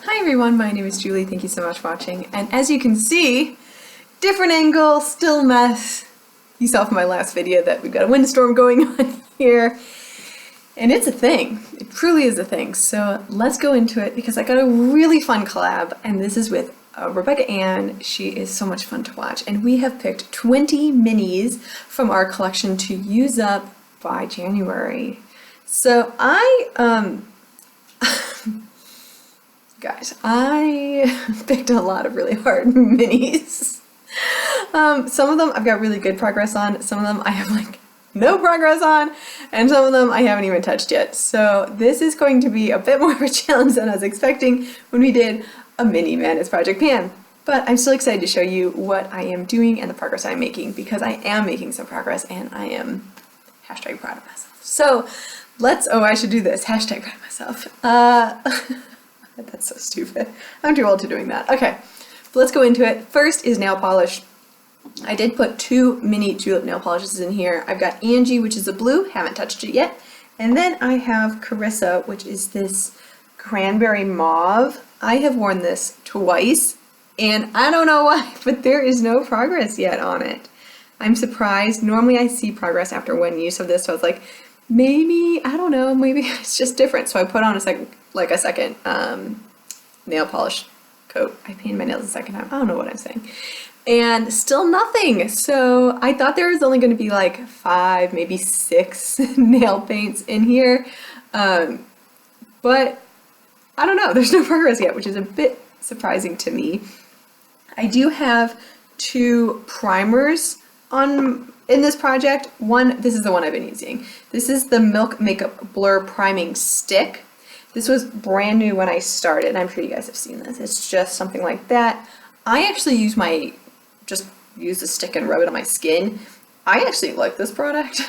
Hi everyone, my name is Julie. Thank you so much for watching. And as you can see, different angle, still mess. You saw from my last video that we've got a windstorm going on here. And it's a thing. It truly is a thing. So let's go into it because I got a really fun collab, and this is with Rebecca Ann. She is so much fun to watch. And we have picked 20 minis from our collection to use up by January. So guys, I picked a lot of really hard minis. Some of them I've got really good progress on, some of them I have like no progress on, and some of them I haven't even touched yet. So this is going to be a bit more of a challenge than I was expecting when we did a mini Madness Project Pan. But I'm still excited to show you what I am doing and the progress I'm making, because I am making some progress and I am hashtag proud of myself. So let's, oh, I should do this, hashtag proud of myself. That's so stupid. I'm too old to doing that. Okay, let's go into it. First is nail polish. I did put 2 mini tulip nail polishes in here. I've got Angie, which is a blue, haven't touched it yet. And then I have Carissa, which is this cranberry mauve. I have worn this twice, and I don't know why, but there is no progress yet on it. I'm surprised. Normally I see progress after one use of this, so I was like, maybe, I don't know, maybe it's just different. So I put on a second nail polish coat. I painted my nails the second time. I don't know what I'm saying. And still nothing. So I thought there was only going to be like 5, maybe 6 nail paints in here. But I don't know. There's no progress yet, which is a bit surprising to me. I do have 2 primers in this project. One, this is the one I've been using. This is the Milk Makeup Blur Priming Stick. This was brand new when I started, and I'm sure you guys have seen this. It's just something like that. I actually use the stick and rub it on my skin. I actually like this product.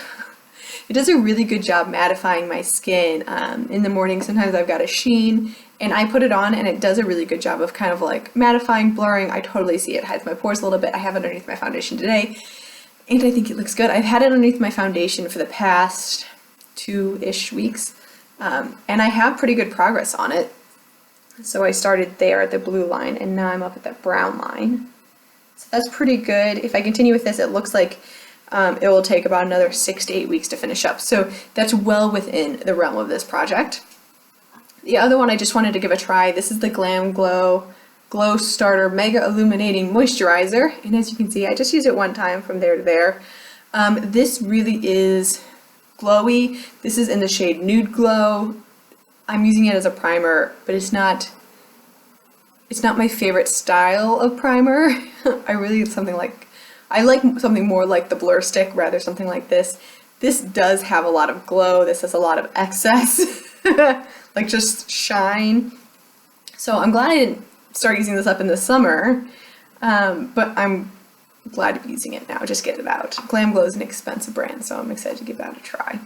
It does a really good job mattifying my skin. In the morning, sometimes I've got a sheen, and I put it on, and it does a really good job of kind of like mattifying, blurring. I totally see it. It hides my pores a little bit. I have it underneath my foundation today, and I think it looks good. I've had it underneath my foundation for the past 2-ish weeks. And I have pretty good progress on it. So I started there at the blue line, and now I'm up at that brown line. So that's pretty good. If I continue with this, it looks like it will take about another 6 to 8 weeks to finish up. So that's well within the realm of this project. The other one I just wanted to give a try. This is the Glam Glow Glow Starter Mega Illuminating Moisturizer. And as you can see, I just used it one time from there to there. This really is glowy. This is in the shade Nude Glow. I'm using it as a primer, but it's not my favorite style of primer. I like something more like the Blur Stick, rather something like this. This does have a lot of glow. This has a lot of excess, like just shine. So I'm glad I didn't start using this up in the summer, but I'm glad to be using it now. Just get it out. Glam Glow is an expensive brand, so I'm excited to give that a try.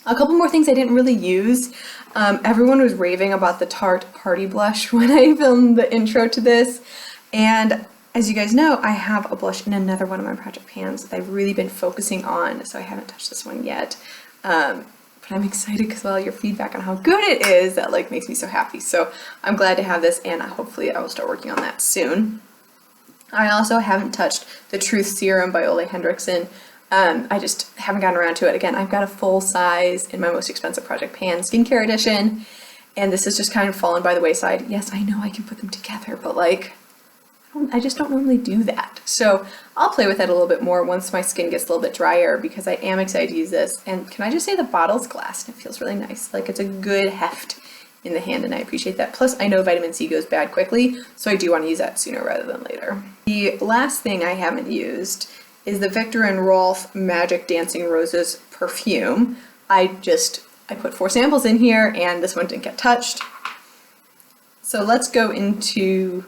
A couple more things I didn't really use. Everyone was raving about the Tarte Party Blush when I filmed the intro to this, and as you guys know, I have a blush in another one of my project pans that I've really been focusing on, so I haven't touched this one yet. But I'm excited because all your feedback on how good it is, that like makes me so happy. So I'm glad to have this, and hopefully I will start working on that soon. I also haven't touched the Truth Serum by Ole Henriksen. I just haven't gotten around to it. Again, I've got a full size in my most expensive project pan skincare edition, and this has just kind of fallen by the wayside. Yes, I know I can put them together, but like, I just don't normally do that. So I'll play with it a little bit more once my skin gets a little bit drier, because I am excited to use this. And can I just say, the bottle's glass, and it feels really nice. Like, it's a good heft in the hand, and I appreciate that. Plus, I know vitamin C goes bad quickly, so I do want to use that sooner rather than later. The last thing I haven't used is the Viktor and Rolf Magic Dancing Roses perfume. I put 4 samples in here, and this one didn't get touched. So let's go into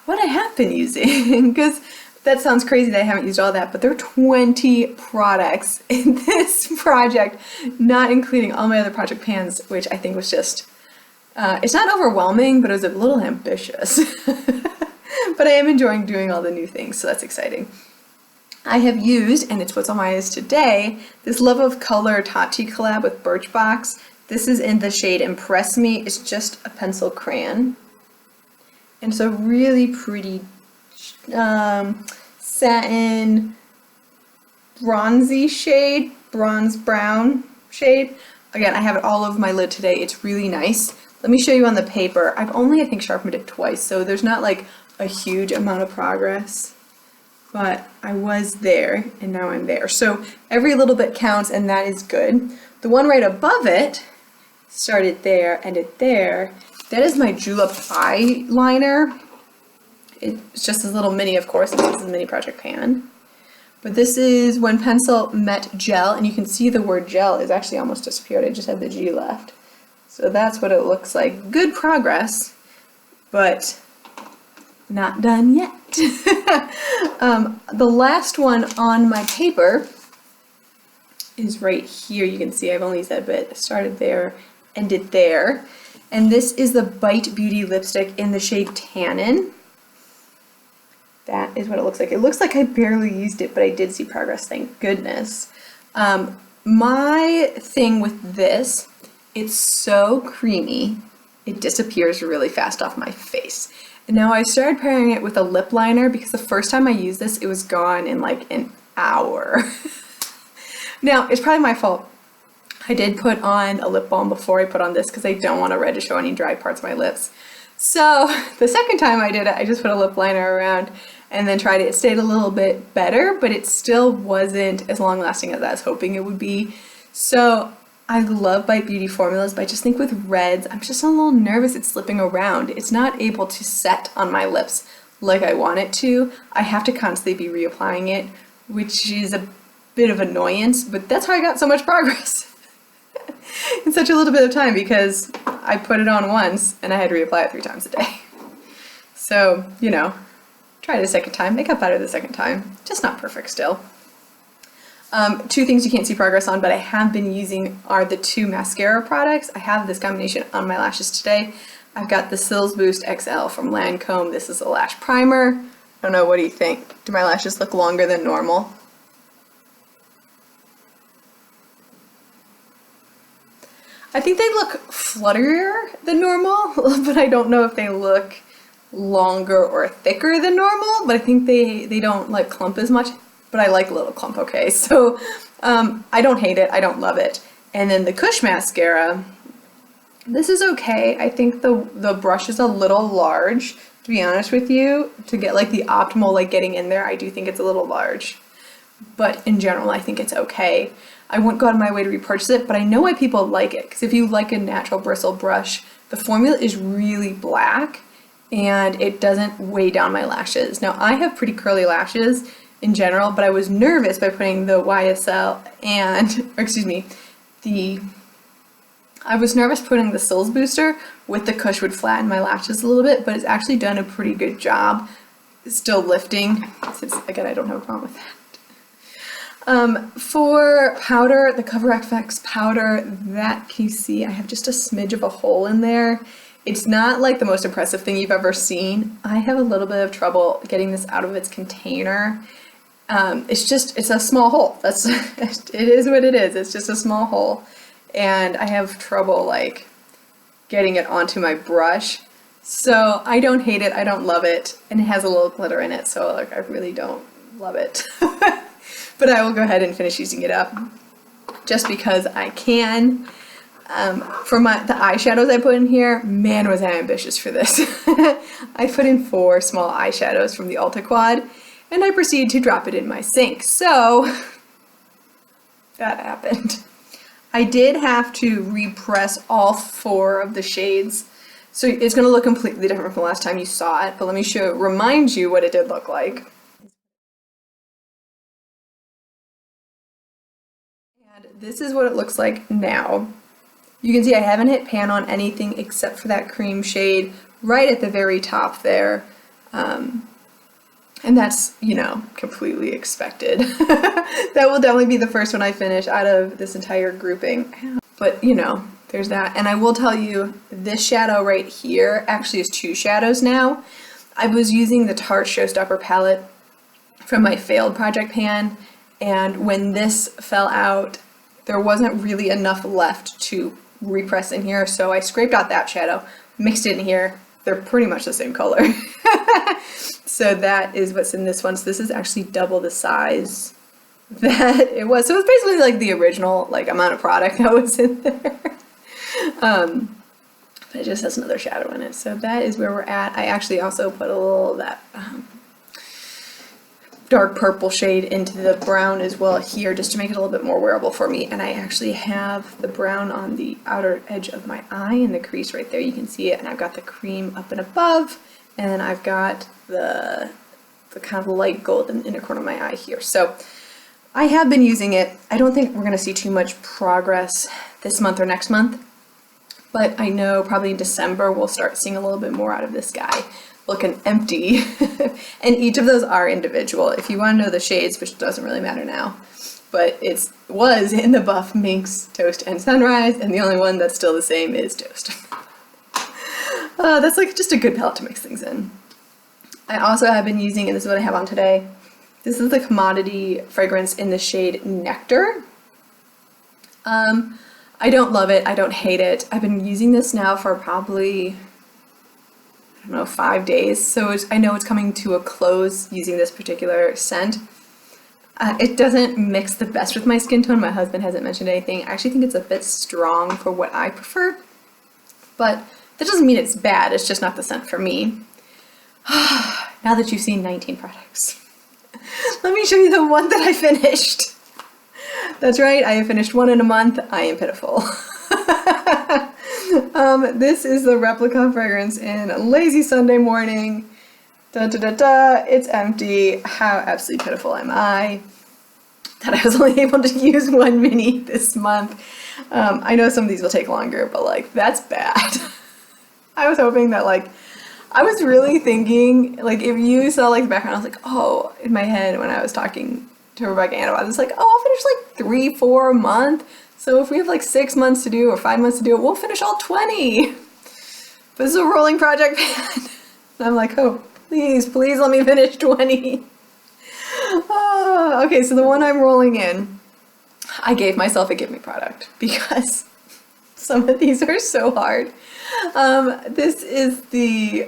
what I have been using, because that sounds crazy that I haven't used all that, but there are 20 products in this project, not including all my other project pans, which I think was just, it's not overwhelming, but it was a little ambitious. But I am enjoying doing all the new things, so that's exciting. I have used, and it's what's on my eyes today, this Love of Color Tati collab with Birchbox. This is in the shade Impress Me. It's just a pencil crayon. And it's a really pretty satin bronzy shade, bronze brown shade. Again, I have it all over my lid today. It's really nice. Let me show you on the paper. I've only, I think, sharpened it twice, so there's not like a huge amount of progress. But I was there, and now I'm there. So every little bit counts, and that is good. The one right above it, started there, ended there. That is my Julep eyeliner. It's just this little mini, of course. This is a mini project pan. But this is When Pencil Met Gel, and you can see the word gel is actually almost disappeared. I just have the G left. So that's what it looks like. Good progress, but not done yet. The last one on my paper is right here. You can see I've only said a bit. Started there, ended there. And this is the Bite Beauty lipstick in the shade Tannin. That is what it looks like. It looks like I barely used it, but I did see progress, thank goodness. My thing with this, it's so creamy, it disappears really fast off my face. And now I started pairing it with a lip liner because the first time I used this, it was gone in like an hour. Now, it's probably my fault. I did put on a lip balm before I put on this because I don't want to red to show any dry parts of my lips. So the second time I did it, I just put a lip liner around and then tried it. It stayed a little bit better, but it still wasn't as long lasting as I was hoping it would be. So I love Bite Beauty formulas, but I just think with reds, I'm just a little nervous it's slipping around. It's not able to set on my lips like I want it to. I have to constantly be reapplying it, which is a bit of annoyance, but that's how I got so much progress in such a little bit of time, because I put it on once and I had to reapply it 3 times a day. So, you know, try it a second time. It got better the second time, just not perfect still. 2 things you can't see progress on, but I have been using are the 2 mascara products. I have this combination on my lashes today. I've got the Cils Boost XL from Lancome. This is a lash primer. I don't know, what do you think? Do my lashes look longer than normal? I think they look flutterier than normal, but I don't know if they look longer or thicker than normal, but I think they don't like clump as much, but I like a little clump, okay? So I don't hate it, I don't love it. And then the Kush mascara, this is okay. I think the brush is a little large, to be honest with you, to get like the optimal like getting in there. I do think it's a little large, but in general I think it's okay. I wouldn't go out of my way to repurchase it, but I know why people like it, because if you like a natural bristle brush, the formula is really black and it doesn't weigh down my lashes. Now I have pretty curly lashes in general, but I was nervous by putting the YSL and, I was nervous putting the Cils Booster with the Kush would flatten my lashes a little bit, but it's actually done a pretty good job still lifting, since again I don't have a problem with that. For powder, the Cover FX powder, that can you see I have just a smidge of a hole in there. It's not like the most impressive thing you've ever seen. I have a little bit of trouble getting this out of its container. It's a small hole. It is what it is. It's just a small hole. And I have trouble like getting it onto my brush. So I don't hate it, I don't love it, and it has a little glitter in it, so like I really don't love it. But I will go ahead and finish using it up just because I can. For the eyeshadows I put in here, man was I ambitious for this. I put in 4 small eyeshadows from the Ulta Quad, and I proceeded to drop it in my sink. So that happened. I did have to repress all 4 of the shades, so it's going to look completely different from the last time you saw it, but let me remind you what it did look like. And this is what it looks like now. You can see I haven't hit pan on anything except for that cream shade right at the very top there. And that's, you know, completely expected. That will definitely be the first one I finish out of this entire grouping. But, you know, there's that. And I will tell you, this shadow right here actually is 2 shadows now. I was using the Tarte Showstopper palette from my failed project pan, and when this fell out, there wasn't really enough left to repressed in here, so I scraped out that shadow, mixed it in here. They're pretty much the same color. So that is what's in this one. So this is actually double the size that it was. So it's basically like the original like amount of product that was in there. But it just has another shadow in it. So that is where we're at. I actually also put a little of that dark purple shade into the brown as well here, just to make it a little bit more wearable for me. And I actually have the brown on the outer edge of my eye in the crease right there. You can see it. And I've got the cream up and above. And then I've got the kind of light gold in the inner corner of my eye here. So I have been using it. I don't think we're going to see too much progress this month or next month, but I know probably in December we'll start seeing a little bit more out of this guy looking empty. And each of those are individual. If you want to know the shades, which doesn't really matter now, but it was in the Buff Minx Toast and Sunrise, and the only one that's still the same is Toast. That's like just a good palette to mix things in. I also have been using, and this is what I have on today, this is the Commodity fragrance in the shade Nectar. I don't love it, I don't hate it. I've been using this now for probably, I don't know, 5 days, so I know it's coming to a close using this particular scent. It doesn't mix the best with my skin tone. My husband hasn't mentioned anything. I actually think it's a bit strong for what I prefer, but that doesn't mean it's bad, it's just not the scent for me. Now that you've seen 19 products, let me show you the one that I finished. That's right, I have finished one in a month. I am pitiful. This is the Replica fragrance in Lazy Sunday Morning. Da da da da, it's empty. How absolutely pitiful am I that I was only able to use one mini this month. I know some of these will take longer, but like, that's bad. I was hoping that like, I was really thinking, like, if you saw like the background, I was like, oh, in my head when I was talking to Rebecca and I was like, oh, I'll finish like 3-4 a month. So if we have like 6 months to do or 5 months to do it, we'll finish all 20. But this is a rolling project, man. And I'm like, oh, please let me finish 20. Oh, okay, so the one I'm rolling in, I gave myself a give me product because some of these are so hard. This is the,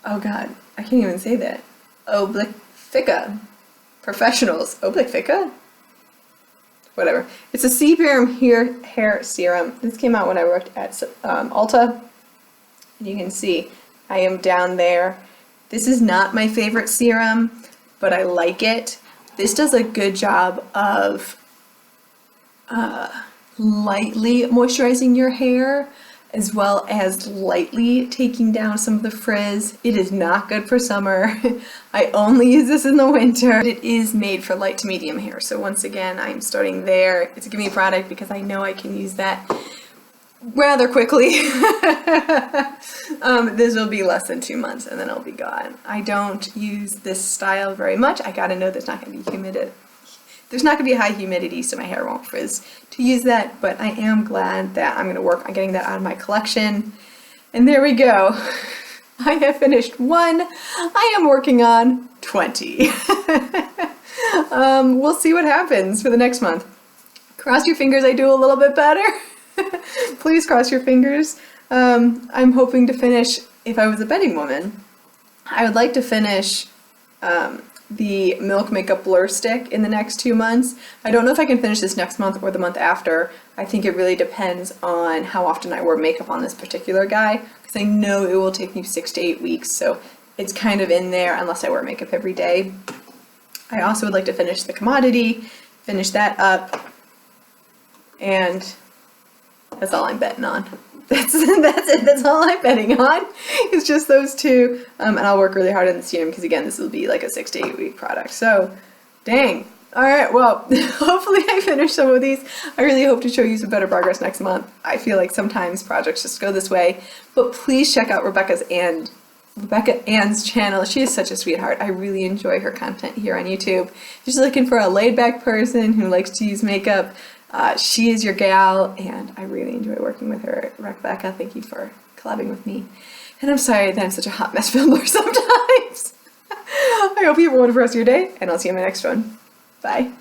oh god, I can't even say that. Oblifica Professionals. Oblifica? Whatever. It's a Serum hair serum. This came out when I worked at Ulta. You can see I am down there. This is not my favorite serum, but I like it. This does a good job of lightly moisturizing your hair, as well as lightly taking down some of the frizz. It is not good for summer. I only use this in the winter. It is made for light to medium hair, so once again, I'm starting there. It's a give me product because I know I can use that rather quickly. This will be less than 2 months and then it'll be gone. I don't use this style very much. I gotta know there's not gonna be humidity. There's not gonna be high humidity, so my hair won't frizz to use that, but I am glad that I'm gonna work on getting that out of my collection. And there we go. I have finished one. I am working on 20. We'll see what happens for the next month. Cross your fingers I do a little bit better. Please cross your fingers. I'm hoping to finish, if I was a betting woman, I would like to finish the Milk Makeup Blur Stick in the next 2 months. I don't know if I can finish this next month or the month after. I think it really depends on how often I wear makeup on this particular guy, because I know it will take me 6 to 8 weeks, so it's kind of in there unless I wear makeup every day. I also would like to finish the Commodity, finish that up, and that's all I'm betting on. That's it. That's all I'm betting on. It's just those two. And I'll work really hard on the serum because, again, this will be like a 6 to 8 week product. So, dang. All right, well, hopefully I finish some of these. I really hope to show you some better progress next month. I feel like sometimes projects just go this way. But please check out Rebecca Ann's channel. She is such a sweetheart. I really enjoy her content here on YouTube. If you're just looking for a laid-back person who likes to use makeup, she is your gal, and I really enjoy working with her. Rebecca, thank you for collabing with me. And I'm sorry that I'm such a hot mess filmer sometimes. I hope you have a wonderful rest of your day, and I'll see you in my next one. Bye.